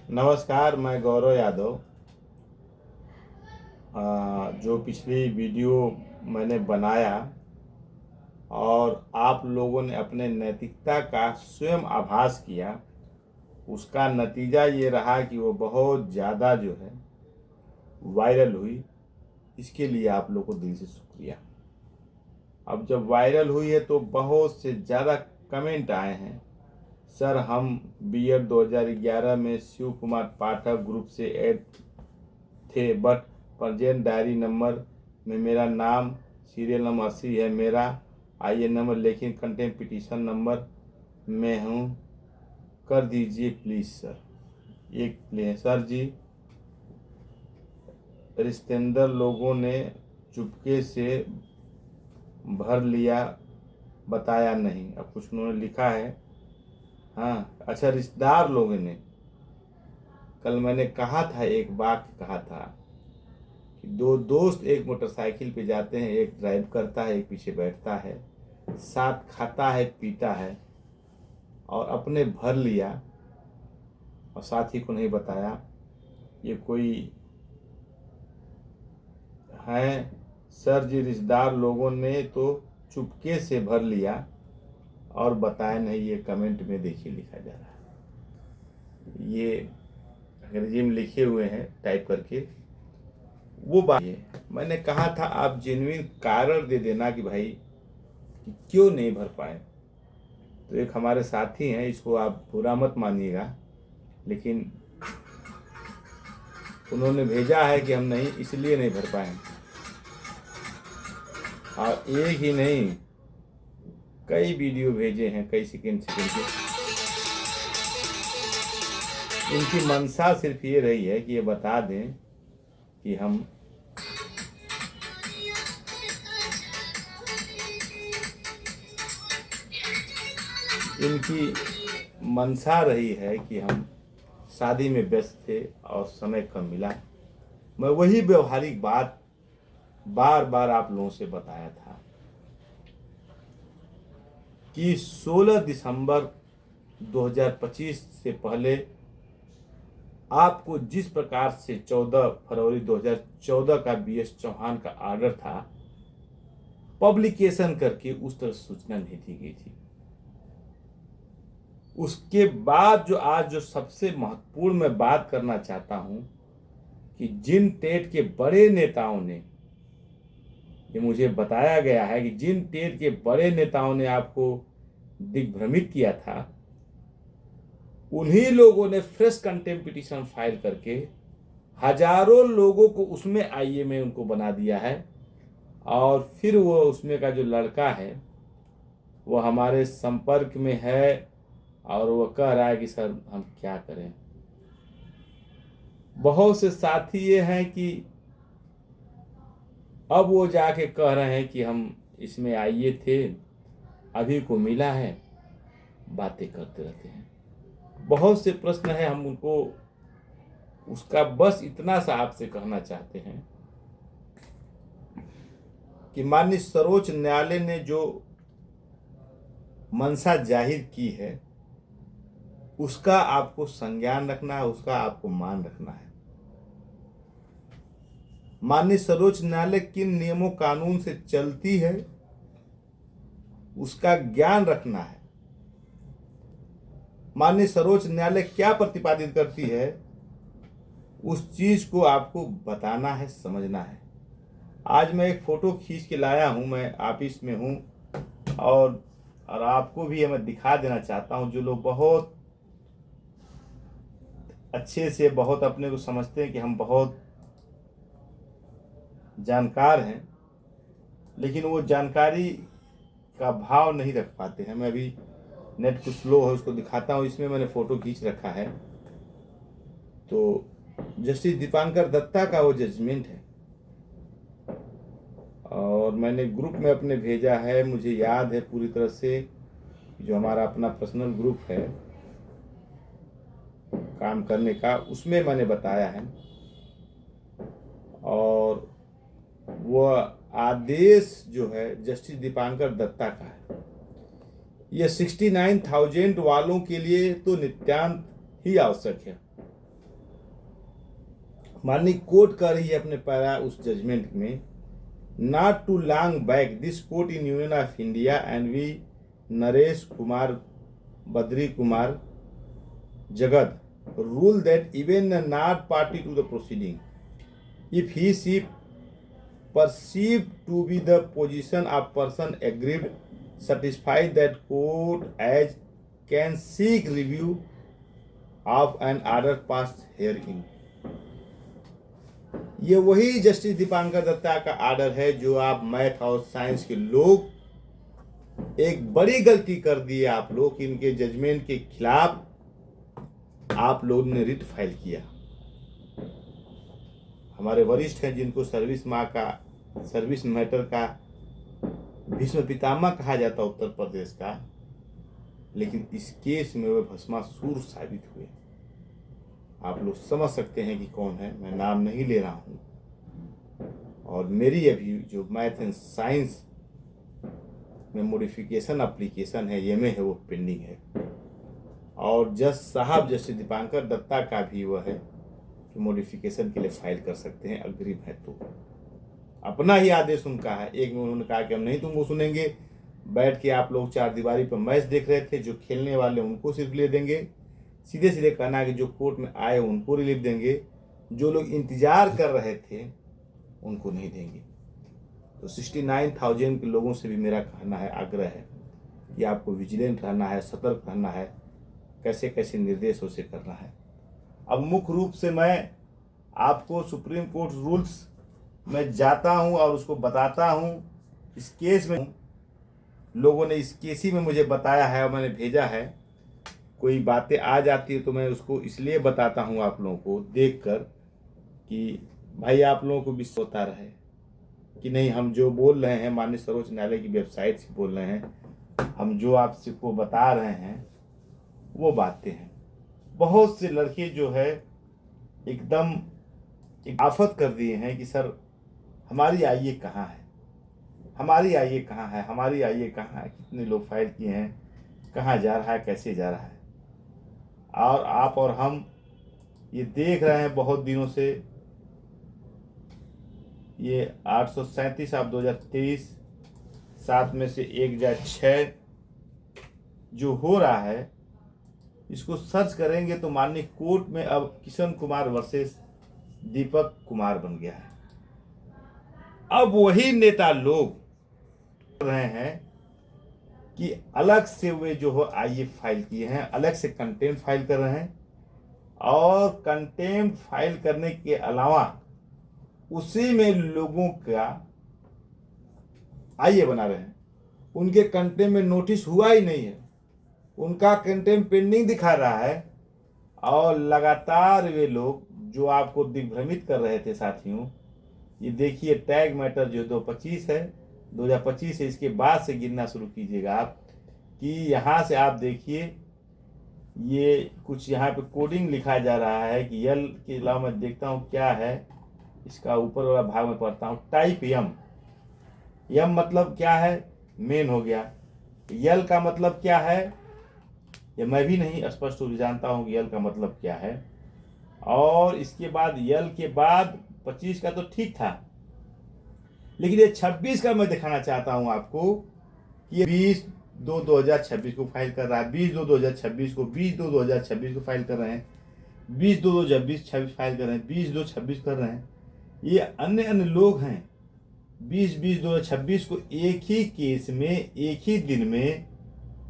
नमस्कार, मैं गौरव यादव। जो पिछली वीडियो मैंने बनाया और आप लोगों ने अपने नैतिकता का स्वयं आभास किया, उसका नतीजा ये रहा कि वो बहुत ज़्यादा जो है वायरल हुई। इसके लिए आप लोगों को दिल से शुक्रिया। अब जब वायरल हुई है तो बहुत से ज़्यादा कमेंट आए हैं। सर, हम बीएड 2011 में शिव कुमार पाठक ग्रुप से ऐड थे, बट प्रेजेंट डायरी नंबर में मेरा नाम सीरियल नंबर 80 है मेरा आईएन नंबर, लेकिन कंटेम्प्ट पिटीशन नंबर में हूँ, कर दीजिए प्लीज़ सर। एक प्लीज सर जी, रिश्तेदार लोगों ने चुपके से भर लिया, बताया नहीं। अब कुछ उन्होंने लिखा है। हाँ, अच्छा, रिश्तेदार लोगों ने। कल मैंने कहा था, एक वाक्य कहा था कि दो दोस्त एक मोटरसाइकिल पे जाते हैं, एक ड्राइव करता है, एक पीछे बैठता है, साथ खाता है पीता है, और अपने भर लिया और साथी को नहीं बताया। ये कोई है? सर जी, रिश्तेदार लोगों ने तो चुपके से भर लिया और बताया नहीं। ये कमेंट में देखिए लिखा जा रहा है, ये अंग्रेजी में लिखे हुए हैं टाइप करके। वो बात है, मैंने कहा था आप जेन्युइन कारण दे देना कि भाई कि क्यों नहीं भर पाए। तो एक हमारे साथी हैं, इसको आप बुरा मत मानिएगा, लेकिन उन्होंने भेजा है कि हम नहीं, इसलिए नहीं भर पाए। और एक ही नहीं, कई वीडियो भेजे हैं, कई सेकंड के। इनकी मंशा सिर्फ ये रही है कि ये बता दें कि हम इनकी मंशा रही है कि हम शादी में व्यस्त थे और समय कम मिला। मैं वही व्यवहारिक बात बार बार आप लोगों से बताया था कि 16 दिसंबर 2025 से पहले आपको जिस प्रकार से 14 फरवरी 2014 का बीएस चौहान का आर्डर था, पब्लिकेशन करके उस तरह सूचना नहीं दी गई थी। उसके बाद जो आज जो सबसे महत्वपूर्ण मैं बात करना चाहता हूं कि जिन टेट के बड़े नेताओं ने, ये मुझे बताया गया है कि जिन टेट के बड़े नेताओं ने आपको दिग्भ्रमित किया था, उन्हीं लोगों ने फ्रेश कंटेम्प्ट पिटीशन फाइल करके हजारों लोगों को उसमें आईए में उनको बना दिया है। और फिर वो उसमें का जो लड़का है वो हमारे संपर्क में है और वो कह रहा है कि सर हम क्या करें। बहुत से साथी ये हैं कि अब वो जाके कह रहे हैं कि हम इसमें आईए थे, अभी को मिला है, बातें करते रहते हैं। बहुत से प्रश्न हैं, हम उनको उसका बस इतना सा आपसे कहना चाहते हैं कि माननीय सर्वोच्च न्यायालय ने जो मंशा जाहिर की है उसका आपको संज्ञान रखना है, उसका आपको मान रखना है। माननीय सर्वोच्च न्यायालय किन नियमों कानून से चलती है उसका ज्ञान रखना है। माननीय सर्वोच्च न्यायालय क्या प्रतिपादित करती है उस चीज को आपको बताना है, समझना है। आज मैं एक फोटो खींच के लाया हूं, मैं ऑफिस में हूं और आपको भी मैं दिखा देना चाहता हूं। जो लोग बहुत अच्छे से, बहुत अपने को समझते हैं कि हम बहुत जानकार हैं, लेकिन वो जानकारी का भाव नहीं रख पाते हैं। मैं अभी नेट कुछ स्लो है, उसको दिखाता हूँ। इसमें मैंने फोटो खींच रखा है। तो जस्टिस दीपांकर दत्ता का वो जजमेंट है और मैंने ग्रुप में अपने भेजा है। मुझे याद है पूरी तरह से, जो हमारा अपना पर्सनल ग्रुप है काम करने का, उसमें मैंने बताया है। और वो आदेश जो है जस्टिस दीपांकर दत्ता का है। यह 69,000 वालों के लिए तो नित्यांत ही आवश्यक है। माननीय कोर्ट कर रही है अपने पैरा उस जजमेंट में, not too long back this court in Union of India and v Naresh Kumar Badri Kumar Jagat rule that even not party to the proceeding, if he she perceived to be the position of person aggrieved, satisfied that court as can seek review of an order passed herein। ये वही justice Dipankar Datta का order है जो आप math और science के लोग एक बड़ी गलती कर दी है आप लोग, इनके जजमेंट के खिलाफ आप लोगों ने रिट फाइल किया। हमारे वरिष्ठ हैं जिनको सर्विस मैटर का भीष्म पितामह कहा जाता उत्तर प्रदेश का, लेकिन इस केस में वे भस्मासुर साबित हुए। आप लोग समझ सकते हैं कि कौन है, मैं नाम नहीं ले रहा हूं। और मेरी अभी जो मैथ एंड साइंस में मॉडिफिकेशन एप्लीकेशन है एमए है, वो पेंडिंग है। और जज साहब जस्टिस दीपांकर दत्ता का भी वह है कि मॉडिफिकेशन के लिए फाइल कर सकते हैं, अग्रिम है तो। अपना ही आदेश उनका है। एक में उन्होंने कहा कि हम नहीं तुमको सुनेंगे, बैठ के आप लोग चार दीवारी पर मैच देख रहे थे, जो खेलने वाले उनको सिर्फ ले देंगे। सीधे सीधे कहना है कि जो कोर्ट में आए उनको रिलीफ देंगे, जो लोग इंतजार कर रहे थे उनको नहीं देंगे। तो 69,000 के लोगों से भी मेरा कहना है, आग्रह है कि आपको विजिलेंट रहना है, सतर्क रहना है, कैसे कैसे निर्देशों से करना है। अब मुख्य रूप से मैं आपको सुप्रीम कोर्ट रूल्स में जाता हूं और उसको बताता हूं। इस केस में लोगों ने इस केस ही में मुझे बताया है और मैंने भेजा है। कोई बातें आ जाती है तो मैं उसको इसलिए बताता हूं आप लोगों को देखकर कि भाई आप लोगों को विश्वास होता रहे कि नहीं, हम जो बोल रहे हैं माननीय सर्वोच्च न्यायालय की वेबसाइट से बोल रहे हैं, हम जो आपसे को बता रहे हैं वो बातें हैं। बहुत से लड़के जो है एकदम एक आफत कर दिए हैं कि सर हमारी आईए कहाँ है, हमारी आईए कहाँ है, हमारी आईए कहाँ है, कितने लोग फाइल किए हैं, कहाँ जा रहा है, कैसे जा रहा है। और आप और हम ये देख रहे हैं बहुत दिनों से, ये 837 आप 2023 7 में से 1/6 जो हो रहा है, इसको सर्च करेंगे तो माननीय कोर्ट में अब किशन कुमार वर्सेस दीपक कुमार बन गया है। अब वही नेता लोग कर रहे हैं कि अलग से वे जो हो आईए फाइल किए हैं, अलग से कंटेम्प्ट फाइल कर रहे हैं और कंटेम्प्ट फाइल करने के अलावा उसी में लोगों का आईए बना रहे हैं। उनके कंटेम्प्ट में नोटिस हुआ ही नहीं है, उनका कंटेम्प्ट पेंडिंग दिखा रहा है। और लगातार वे लोग जो आपको दिग्भ्रमित कर रहे थे साथियों, ये देखिए टैग मैटर जो 2025 है, 2025 है, इसके बाद से गिनना शुरू कीजिएगा आप कि यहाँ से आप देखिए ये कुछ यहाँ पे कोडिंग लिखा जा रहा है कि यल के अलावा मैं देखता हूँ क्या है, इसका ऊपर वाला भाग में पढ़ता हूँ, टाइप यम। यम मतलब क्या है, मेन हो गया। यल का मतलब क्या है, ये मैं भी नहीं स्पष्ट रूप से जानता हूँ कि यल का मतलब क्या है। और इसके बाद यल के बाद 25 का तो ठीक था, लेकिन ये 26 का मैं दिखाना चाहता हूँ आपको कि ये 20/2/2026 को फाइल कर रहा है, 20/2/2026 को, 20/2/2026 को फाइल कर रहे हैं, 20/2/2026 फाइल कर रहे हैं, 20/2/26 कर रहे हैं। ये अन्य लोग हैं 20/20/2026 को एक ही केस में एक ही दिन में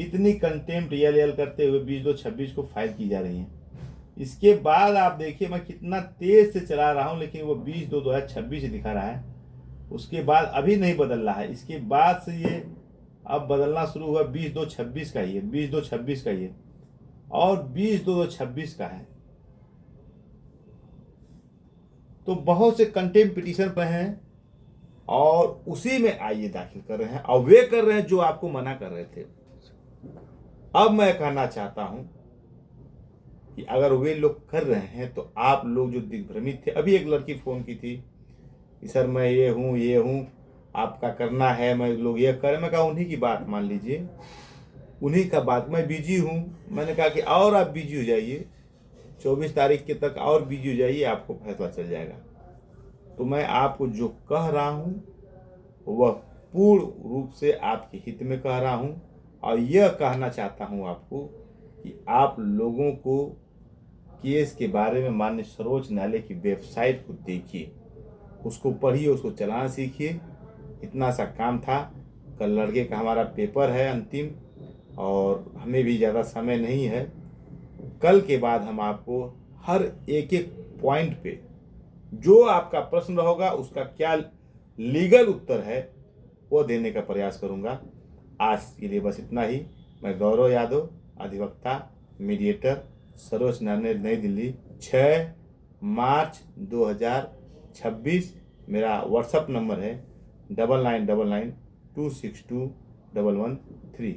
इतनी कंटेम्प्ट यल करते हुए 20/2/26 को फाइल की जा रही है। इसके बाद आप देखिए मैं कितना तेज से चला रहा हूं, लेकिन वो 20/2/2026 दिखा रहा है। उसके बाद अभी नहीं बदल रहा है, इसके बाद से ये अब बदलना शुरू हुआ 20/2/26 का ये, 20/2/26 का ये और 20/2/26 का है। तो बहुत से कंटेम्प्ट पिटीशन पे हैं और उसी में आइए दाखिल कर रहे हैं और वे कर रहे हैं जो आपको मना कर रहे थे। अब मैं कहना चाहता हूं कि अगर वे लोग कर रहे हैं तो आप लोग जो दिग्भ्रमित थे, अभी एक लड़की फोन की थी कि सर मैं ये हूँ, आपका करना है, मैं लोग ये करें। मैं कहा उन्हीं की बात मान लीजिए, उन्हीं का बात, मैं बिजी हूँ। मैंने कहा कि और आप बिजी हो जाइए, 24 तारीख के तक और बिजी हो जाइए, आपको फैसला चल जाएगा। तो मैं आपको जो कह रहा हूँ वह पूर्ण रूप से आपके हित में कह रहा हूँ, और यह कहना चाहता हूँ आपको कि आप लोगों को केस के बारे में माननीय सर्वोच्च न्यायालय की वेबसाइट को देखिए, उसको पढ़िए, उसको चलाना सीखिए। इतना सा काम था। कल लड़के का हमारा पेपर है अंतिम, और हमें भी ज़्यादा समय नहीं है। कल के बाद हम आपको हर एक एक पॉइंट पे जो आपका प्रश्न होगा उसका क्या लीगल उत्तर है वो देने का प्रयास करूंगा। आज के लिए बस इतना ही। मैं गौरव यादव, अधिवक्ता, मीडिएटर, सर्वोच्च न्यायालय नई दिल्ली, 6 मार्च 2026। मेरा व्हाट्सअप नंबर है 9999262113।